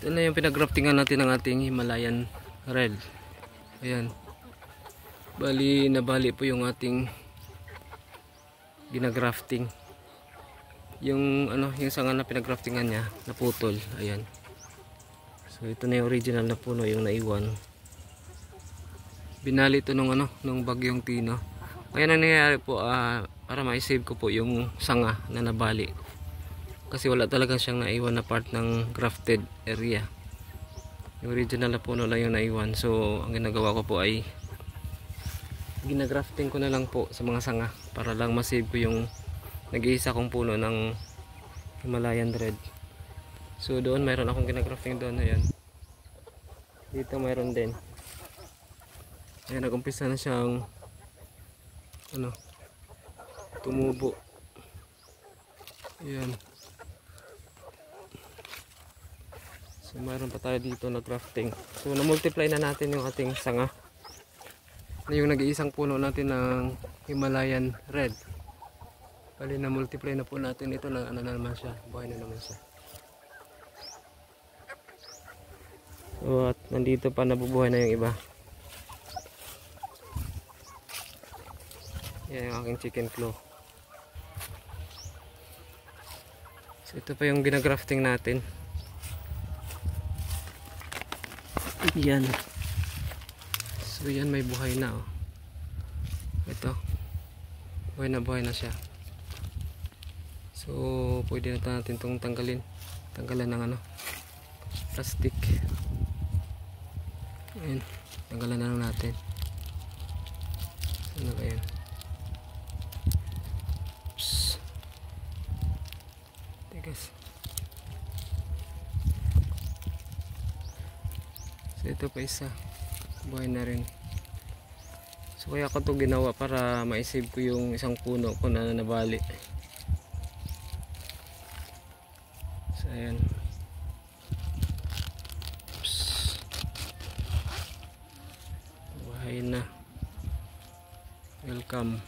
Ito na yung pinag-graftingan natin ng ating Himalayan Red. Ayan. Nabali po yung ating ginagrafting. Yung yung sanga na pinag-graftingan niya, naputol. Ayan. So ito na yung original na puno, yung naiwan. Binali ito nung bagyong Tino. Kaya nangyayari po para ma-save ko po yung sanga na nabali. Kasi wala talaga siyang naiwan na part ng grafted area. Yung original na puno lang yung naiwan. So ang ginagawa ko po ay ginagrafting ko na lang po sa mga sanga para lang ma-save ko yung nag-iisa kong puno ng Himalayan Red. So doon mayroon akong ginagrafting doon. Ayan. Dito mayroon din. Ayan, nag-umpisa na siyang tumubo. Ayan. So mayroon pa tayo dito na grafting. So na-multiply na natin yung ating sanga. Yung nag-iisang puno natin ng Himalayan Red. Bali na-multiply na po natin ito na na naman siya. Buhay na naman siya. So at nandito pa nabubuhay na yung iba. Yan yung aking chicken claw. So ito pa yung ginagrafting natin. Yan. So yan, may buhay na ito. Buhay na siya. So pwede na natin itong tanggalan ng plastic. Ayan, tanggalan na lang natin. Ano ba yan? Oops. Tigas. So ito pa isa, buhay na rin. So kaya ko to ginawa para ma-save ko yung isang puno ko na nabali. So ayan. Oops. Buhay na. Welcome.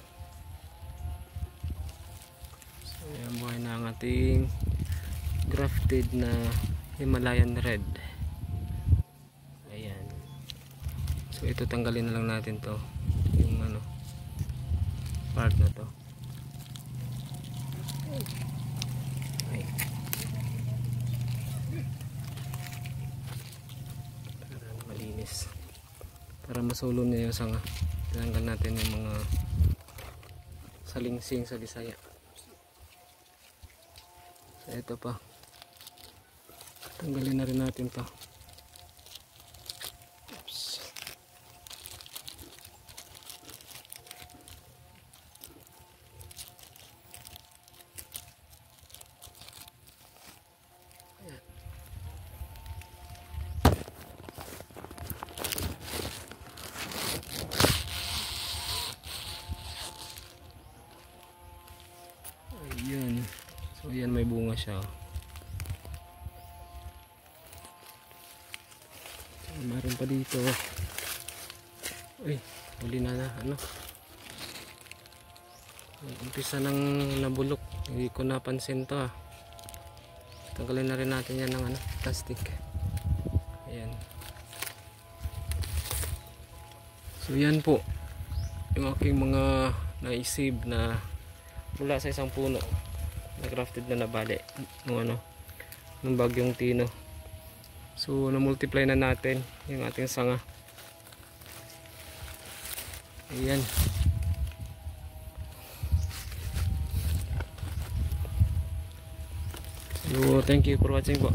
So ayan, buhay na ang ating grafted na Himalayan Red. So ito tanggalin na lang natin to, yung part na to. Ay. Para malinis, para masulong niya yung sanga. Tanggal natin yung mga salingsing sa Bisaya. So ito pa, tanggalin na rin natin to. Ayun. So yan, may bunga siya. Meron pa dito. Uy, huli na umpisa ng nabulok. Hindi ko napansin to. Tanggalin na rin natin yan ng plastic. Ayan. So yan po yung aking mga na-save na mula sa isang puno na grafted na nabali ng bagyong Tino. So na-multiply na natin yung ating sanga. Ayan. So thank you for watching po.